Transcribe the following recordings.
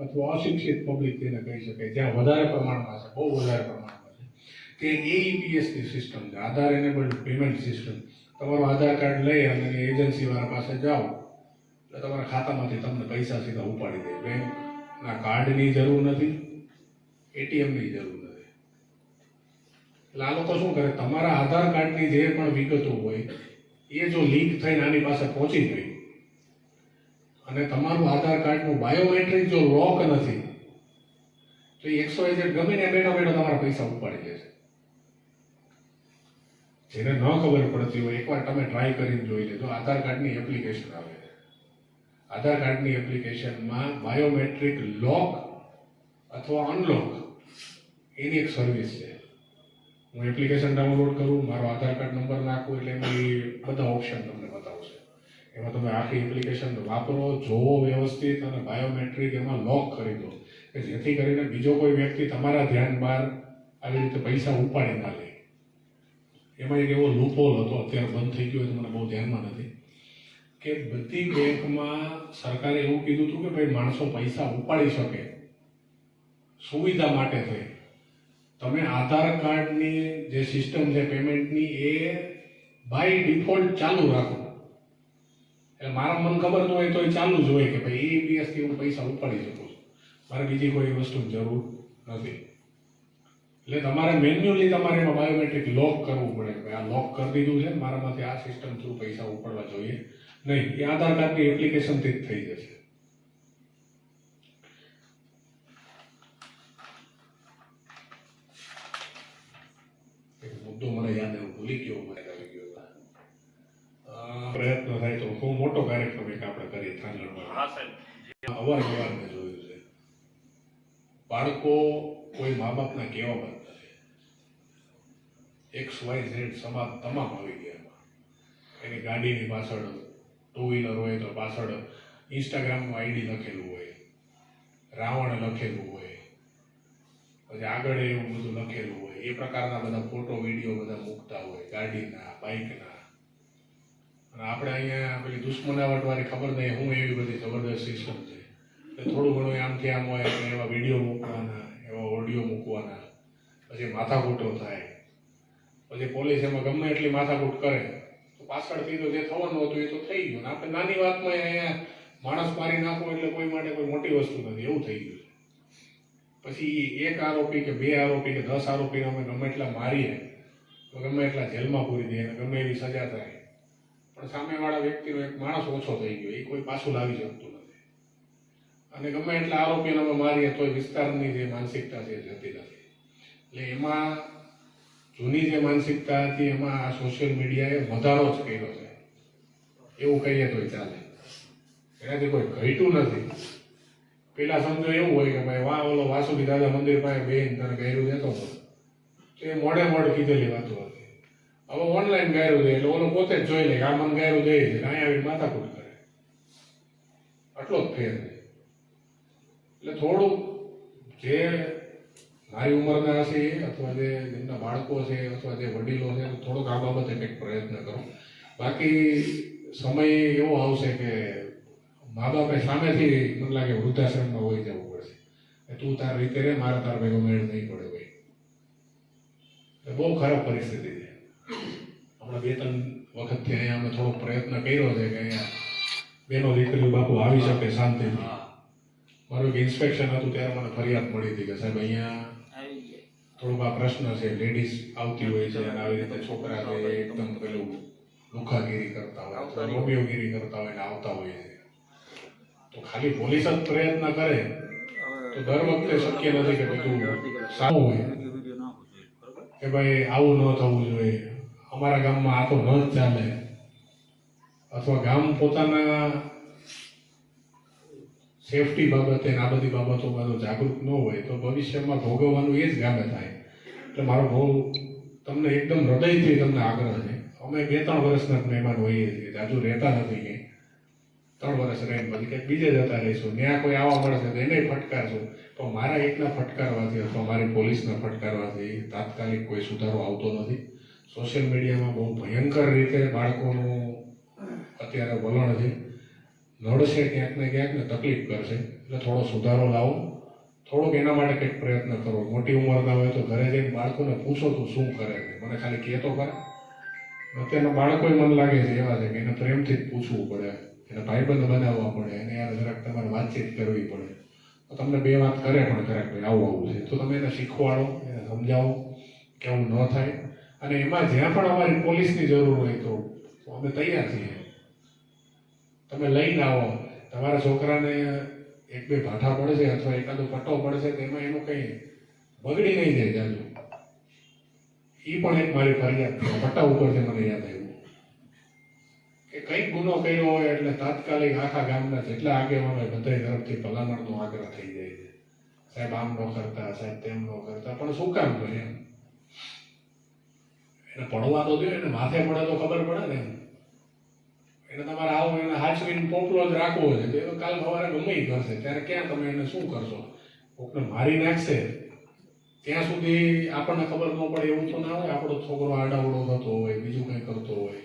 અથવા અશિક્ષિત પબ્લિક તેને કહી શકાય, જ્યાં વધારે પ્રમાણમાં છે, બહુ વધારે પ્રમાણમાં છે, કે એઈપીએસની સિસ્ટમ છે, આધાર એનેબલ્ડ પેમેન્ટ સિસ્ટમ. તમારું આધાર કાર્ડ લઈ અને એજન્સીવાળા પાસે જાઓ એટલે તમારા ખાતામાંથી તમને પૈસા સીધા ઉપાડી દે. બેંકના કાર્ડની જરૂર નથી, એટીએમની જરૂર નથી. એટલે આ લોકો શું કરે, તમારા આધાર કાર્ડની જે પણ વિગતો હોય એ જો લીક થઈને આની પાસે પહોંચી ગઈ અને તમારું આધાર કાર્ડનું બાયોમેટ્રિક જો લોક નથી તો એ XYZ ગમે ને બેઠા બેઠા તમારા પૈસા ઉપાડી લેશે. જેને ન ખબર પડતી હોય એકવાર તમે ટ્રાય કરીને જોઈ લેજો. આધાર કાર્ડની એપ્લિકેશન આવે છે, આધાર કાર્ડની એપ્લિકેશનમાં બાયોમેટ્રિક લોક અથવા અનલોક એની એક સર્વિસ છે. હું એપ્લિકેશન ડાઉનલોડ કરું, મારો આધાર કાર્ડ નંબર નાખું એટલે એમાં બધા ઓપ્શન તમને બતાવશે. એમાં તમે આખી એપ્લિકેશન વાપરો, જોવો વ્યવસ્થિત અને બાયોમેટ્રિક એમાં લોક કરી દો કે જેથી કરીને બીજો કોઈ વ્યક્તિ તમારા ધ્યાન બહાર આવી રીતે પૈસા ઉપાડી ના લે. એમાં એક એવો લૂપહોલ હતો, અત્યારે બંધ થઈ ગયો, મને બહુ ધ્યાનમાં નથી, કે બધી બેંકમાં સરકારે એવું કીધું હતું કે ભાઈ માણસો પૈસા ઉપાડી શકે, સુવિધા માટે થઈ તમે આધાર કાર્ડની જે સિસ્ટમ છે પેમેન્ટની એ બાય ડિફોલ્ટ ચાલુ રાખો. એટલે મારા મન ખબર ન હોય તો એ ચાલુ જ હોય કે ભાઈ એઈપીએસથી હું પૈસા ઉપાડી શકું છું, મારે બીજી કોઈ વસ્તુની જરૂર નથી. એટલે તમારે મેન્યુઅલી તમારે એમાં બાયોમેટ્રિક લોક કરવું પડે કે આ લોક કરી દીધું છે, મારામાંથી આ સિસ્ટમ થ્રુ પૈસા ઉપાડવા જોઈએ નહીં. એ આધાર કાર્ડની એપ્લિકેશનથી જ થઈ જશે. મુદ્દો મને યાદ આવ્યો, ભૂલી ગયો, મને આવી ગયો. પ્રયત્ન થાય તો બહુ મોટો કાર્યક્રમ એક આપણે કરીએ થાંગલમાં. અવારનવાર મેં જોયું છે બાળકો કોઈ મા બાપના કહેવા માંગતા XYZ સમાજ તમામ આવી ગયા. એની ગાડીની પાછળ ટુ વ્હીલર હોય તો પાછળ ઇન્સ્ટાગ્રામનું આઈડી લખેલું હોય, રાવણ લખેલું હોય, પછી આગળ એવું બધું લખેલું હોય. એ પ્રકારના બધા ફોટો વિડીયો બધા મૂકતા હોય ગાડીના, બાઇકના. અને આપણે અહીંયા પેલી દુશ્મનાવટ વાળી ખબર નહીં હું એવી બધી જબરદસ્ત સિસ્ટમ છે એટલે થોડું ઘણું આમથી આમ હોય એટલે એવા વિડીયો મૂકવાના, એવા ઓડિયો મૂકવાના, પછી માથાકૂટો થાય. પછી પોલીસ એમાં ગમે એટલી માથાકૂટ કરે તો પાછળથી તો જે થવાનું હતું એ તો થઈ ગયું. આપણે નાની વાતમાં અહીંયા માણસ મારી નાખવું એટલે કોઈ માટે કોઈ મોટી વસ્તુ નથી, એવું થઈ ગયું. પછી એક આરોપી કે બે આરોપી કે 10 આરોપીને અમે ગમે એટલા મારીએ તો ગમે એટલા જેલમાં પૂરી દઈએ અને ગમે એવી સજા થાય, પણ સામેવાળા વ્યક્તિનો એક માણસ ઓછો થઈ ગયો, એ કોઈ પાછું લાવી શકતું નથી. અને ગમે એટલા આરોપીને અમે મારીએ તો વિસ્તારની જે માનસિકતા છે એ જતી નથી. એટલે એમાં જૂની જે માનસિકતા હતી એમાં આ સોશિયલ મીડિયાએ વધારો જ કર્યો છે એવું કહીએ તો ચાલે. એનાથી કોઈ ઘટ્યું નથી. પેલા સમજો એવું હોય કે ભાઈ વાહ ઓલો વાસુકી દાદા મંદિર પાસે બેન તને ગાયરું દેતો હતો, એ મોડે મોડ કીધેલી વાતો હતી. હવે ઓનલાઈન ગાયરું દે એટલે ઓલો પોતે જ જોઈ લે કે આ મને ગાયરું દે છે, અહીંયા આવીને માથાકૂટ કરે. આટલો જ ફેર છે. એટલે થોડુંક જે મારી ઉંમરના છે અથવા જે જેમના બાળકો છે અથવા જે વડીલો છે થોડોક આ બાબતે કંઈક પ્રયત્ન કરો. બાકી સમય એવો આવશે કે મા બાપે સામેથી મને લાગે વૃદ્ધાશ્રમમાં હોઈ જવું પડશે. તું તાર રીતે રે, મારે તાર ભેગો મેળ નહીં પડે ભાઈ. બહુ ખરાબ પરિસ્થિતિ છે. હમણાં 2-3 વખતથી અહીંયા અમે થોડોક પ્રયત્ન કર્યો છે કે અહીંયા બેનો દીકરીઓ બાપુ આવી શકે શાંતિથી. મારું એક ઇન્સ્પેક્શન હતું ત્યારે મને ફરિયાદ મળી હતી કે સાહેબ અહીંયા થોડુંક આ પ્રશ્ન છે, લેડીઝ આવતી હોય છે અને આવી રીતે છોકરા છે એકદમ પેલું લુખાગીરી કરતા હોય અથવા રોમિયોગીરી કરતા હોય ને આવતા હોય છે. તો ખાલી પોલીસ જ પ્રયત્ન કરે તો દર વખતે શક્ય નથી કે બધું સારું હોય કે ભાઈ આવું ન થવું જોઈએ, અમારા ગામમાં આ તો ન જ ચાલે, અથવા ગામ પોતાના સેફટી બાબતે આ બધી બાબતોમાં જો જાગૃત ન હોય તો ભવિષ્યમાં ભોગવવાનું એ જ ગામે થાય. એટલે મારો બહુ તમને એકદમ હૃદયથી તમને આગ્રહ છે. અમે 2-3 વર્ષના મહેમાન હોઈએ છીએ, જાજુ રહેતા નથી કંઈ. 3 વર્ષ રહીને પછી કંઈક બીજે જતા રહીશું, ત્યાં કોઈ આવવા મળશે તો એને ફટકારશું. પણ મારા એકના ફટકારવાથી અથવા મારી પોલીસના ફટકારવાથી તાત્કાલિક કોઈ સુધારો આવતો નથી. સોશિયલ મીડિયામાં બહુ ભયંકર રીતે બાળકોનું અત્યારે વલણ છે. નડશે ક્યાંક ને ક્યાંક ને તકલીફ કરશે. એટલે થોડો સુધારો લાવો, થોડોક એના માટે કંઈક પ્રયત્ન કરો. મોટી ઉંમરના હોય તો ઘરે જઈને બાળકોને પૂછો તું શું કરે છે, મને ખાલી કહે તો ખરા. અત્યારના બાળકોય મને લાગે છે એવા છે કે એને પ્રેમથી જ પૂછવું પડે, એને ભાઈબંધ બનાવવા પડે, એને યાર જરાક તમારે વાતચીત કરવી પડે. તો તમને બે વાત કરે પણ ખરા ભાઈ આવું આવું છે, તો તમે એને શીખવાડો, એને સમજાવો કે આવું ન થાય. અને એમાં જ્યાં પણ અમારી પોલીસની જરૂર હોય તો અમે તૈયાર છીએ. તમે લઈને આવો. તમારા છોકરાને એક બે ભાઠા પડશે અથવા એકાદો પટ્ટો પડશે તો એમાં એનું કંઈ બગડી નહીં જાય જાજુ. એ પણ એક મારી ફરિયાદ છે. પટ્ટા ઉપરથી મને યાદ આવ્યું કે કંઈક ગુનો કર્યો હોય એટલે તાત્કાલિક આખા ગામના જેટલા આગેવાનો હોય બધા તરફથી ભલામણનો આગ્રહ થઈ જાય છે. સાહેબ આમ ન કરતા, સાહેબ તેમ ન કરતા. પણ શું કામ કરે એમ? એને પડવા તો દો, એને માથે પડે તો ખબર પડે ને. એને તમારે આવો એને હાચવીને પોપલો જ રાખવો છે તો એ તો કાલ સવારે ગમે કરશે. ત્યારે ક્યાં તમે એને શું કરશો? કોકને મારી નાખશે ત્યાં સુધી આપણને ખબર ન પડે એવું તો ના હોય. આપણો છોકરો આડાવડો થતો હોય, બીજું કંઈ કરતો હોય,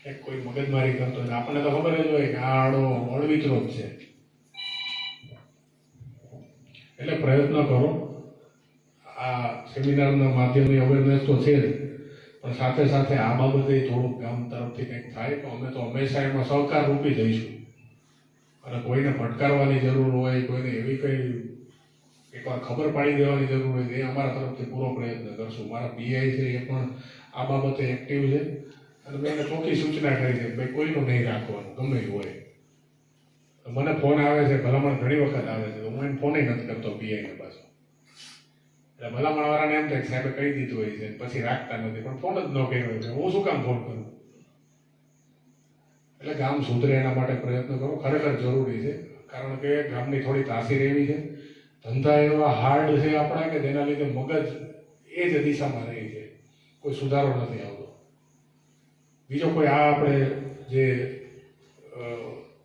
એક કોઈ મગજમારી કરતો હોય, આપણને તો ખબર જ હોય કે આ આડો અળવિતરો જ છે. એટલે પ્રયત્ન કરો. આ સેમિનારના માધ્યમની અવેરનેસ તો છે જ, પણ સાથે સાથે આ બાબતે થોડુંક ગામ તરફથી કંઈક થાય તો અમે તો હંમેશા એમાં સહકાર રૂપી જઈશું. અને કોઈને ફટકારવાની જરૂર હોય, કોઈને એવી કંઈ એકવાર ખબર પાડી દેવાની જરૂર હોય તો એ અમારા તરફથી પૂરો પ્રયત્ન કરશું. મારા પીઆઈ છે એ પણ આ બાબતે એક્ટિવ છે અને મેં એને ચોખ્ખી સૂચના કરી છે ભાઈ કોઈનું નહીં રાખવાનું ગમે એ હોય. મને ફોન આવે છે, ભલામણ ઘણી વખત આવે છે, હું એને ફોન નથી કરતો પીઆઈને પાછો. એટલે ભલામણ વાળાને એમ થાય કે સાહેબે કહી દીધું હોય છે પછી રાખતા નથી, પણ ફોન જ ન કર્યો હોય હું શું કામ ફોન કરું? એટલે ગામ સુધરે એના માટે પ્રયત્ન કરો. ખરેખર જરૂરી છે, કારણ કે ગામની થોડી તાસીર એવી છે, ધંધા એવા હાર્ડ છે આપણા કે જેના લીધે મગજ એ જ દિશામાં રહી છે, કોઈ સુધારો નથી આવતો. બીજો કોઈ આ આપણે જે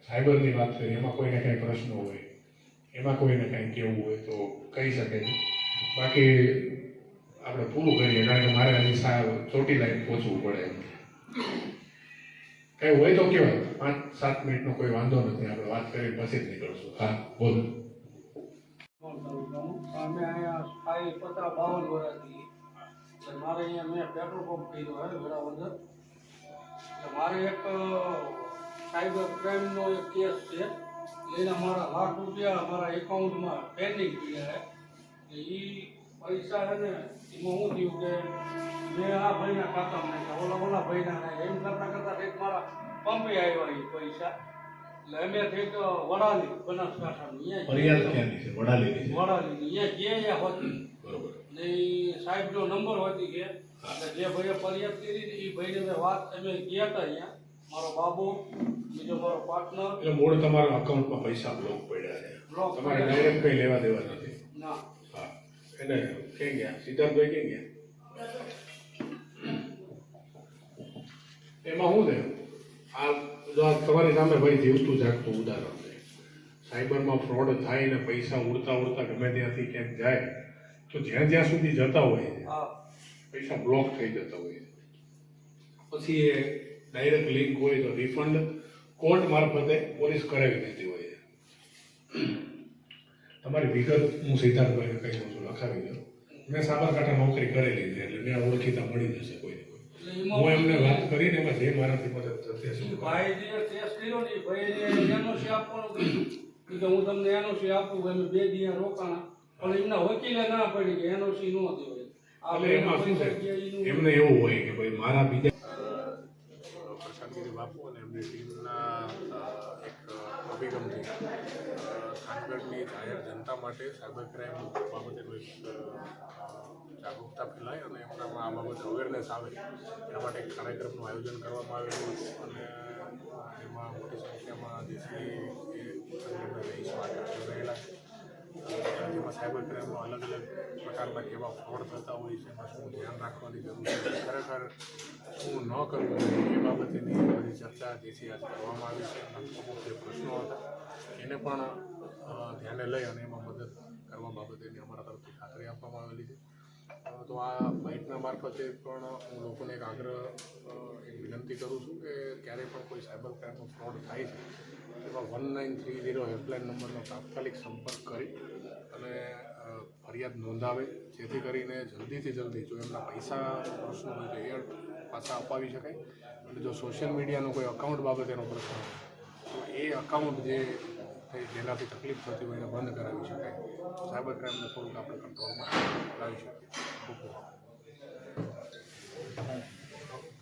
સાયબરની વાત કરીએ એમાં કોઈને કંઈ પ્રશ્ન હોય, એમાં કોઈને કંઈ કહેવું હોય તો કહી શકે છે. બાકી આપણે પૂરું કરીએ, કારણ કે મારે હજી ચોટીલા પહોંચવું પડે એમ. કંઈ હોય તો કહેવાય. 5-7 મિનિટનો કોઈ વાંધો નથી, આપણે વાત કરી પછી જ નીકળશું. હા બોલો. અમે અહીંયા સ્થાયી 50-52 વર્ષથી મારે અહીંયા મેં પેટ્રોલ પંપ કર્યો હોય બરાબર. મારે એક સાયબર ક્રાઇમનો એક કેસ છે. એના મારા લાખ રૂપિયા મારા એકાઉન્ટમાં પેન્ડિંગ પડ્યા છે. એ પૈસા છે ને એમાં શું થયું કે મેં આ ભાઈના ખાતામાં નાખ્યા, ઓલા ભાઈના નાખ્યા, એમ કરતાં એક મારા પંપે આવ્યા એ પૈસા. એટલે અમે થઈક વડાલી બનાસકાંઠાનું ફરિયાદ ક્યાંની છે? વડાલીની છે. વડાલીની અહીંયા હોતી બરોબર. ને સાહેબનો નંબર હોતી કે જે ભાઈએ ફરિયાદ કરી એ ભાઈને મેં વાત અમે ગયા હતા અહીંયા, મારો બાબુ, બીજો મારો પાર્ટનર. એટલે મૂળ તમારા અકાઉન્ટમાં પૈસા બ્લોક પડ્યા છે, તમારે ડાયરેક્ટ કંઈ લેવા દેવા નથી? ના. હા. એને ક્યાં ગયા? સિદ્ધાર્થભાઈ ક્યાં ગયા? એમાં શું થયું? આ તમારી સામે ભાઈ જીવતું જાગતું ઉદાહરણ છે. સાયબરમાં ફ્રોડ થાય ને પૈસા ઉડતા ઉડતા ગમે ત્યાંથી ક્યાંક જાય તો જ્યાં જ્યાં સુધી જતા હોય છે પૈસા બ્લોક થઈ જતા હોય છે. પછી એ ડાયરેક્ટ લિંક હોય તો રિફંડ કોર્ટ મારફતે પોલીસ કરાવી દેતી હોય છે. તમારી વિગત હું સિદ્ધાર્થભાઈને કહી દઉં છું, લખાવી દઉં. મેં સાબરકાંઠા નોકરી કરેલી છે એટલે મેં ઓળખીતા મળી જશે કોઈને. હું એમને વાત કરીને એમાં જે મારાથી મદદ થશે. ભાઈ જે ટેસ્ટ કર્યો ને ભાઈ એનઓસી આપવાનું કીધું કે હું તમને એનઓસી આપું. અમે 2 દિવસ રોકાણા પણ એમના વકીલે ના પડી કે એનઓસી ન દેવાય. એટલે એમાં શું છે, એમને એવું હોય કે ભાઈ મારા બીજા પ્રશાંતગીરી બાપુ અને એમની ટીમના એક અભિગમથી કાનગઢની જાહેર જનતા માટે સાયબર ક્રાઇમ બાબતેનું એક જાગૃતતા ફેલાય અને એમનામાં આ બાબતે અવેરનેસ આવે એના માટે એક કાર્યક્રમનું આયોજન કરવામાં આવેલું હતું. અને એમાં મોટી સંખ્યામાં દેશી રહીશો રહેલા છે. જેમાં સાયબર ક્રાઇમનો અલગ અલગ પ્રકારના કેવા ફ્રોડ થતા હોય છે, એમાં શું ધ્યાન રાખવાની જરૂર છે, ખરેખર શું ન કરવું જોઈએ એ બાબતેની બધી ચર્ચા જેથી આજે કરવામાં આવી છે. અમુક જે પ્રશ્નો હતા એને પણ ધ્યાને લઈ અને એમાં મદદ કરવા બાબતેની અમારા તરફથી ખાતરી આપવામાં આવેલી છે. તો આ બાઇકના મારફતે પણ હું લોકોને એક આગ્રહ એક વિનંતી કરું છું કે ક્યારેય પણ કોઈ સાયબર ક્રાઇમનો ફ્રોડ થાય છે એમાં 1930 હેલ્પલાઇન નંબરનો તાત્કાલિક સંપર્ક કરી અને ફરિયાદ નોંધાવે, જેથી કરીને જલ્દીથી જલ્દી જો એમના પૈસા પ્રશ્ન હોય તો એ પાછા અપાવી શકાય. અને જો સોશિયલ મીડિયાનો કોઈ અકાઉન્ટ બાબતેનો પ્રશ્ન હોય તો એ અકાઉન્ટ જેનાથી તકલીફ થતી હોય એને બંધ કરાવી શકાય. સાયબર ક્રાઇમને થોડુંક આપણે કંટ્રોલમાં લાવી શકીએ. ખૂબ ખૂબ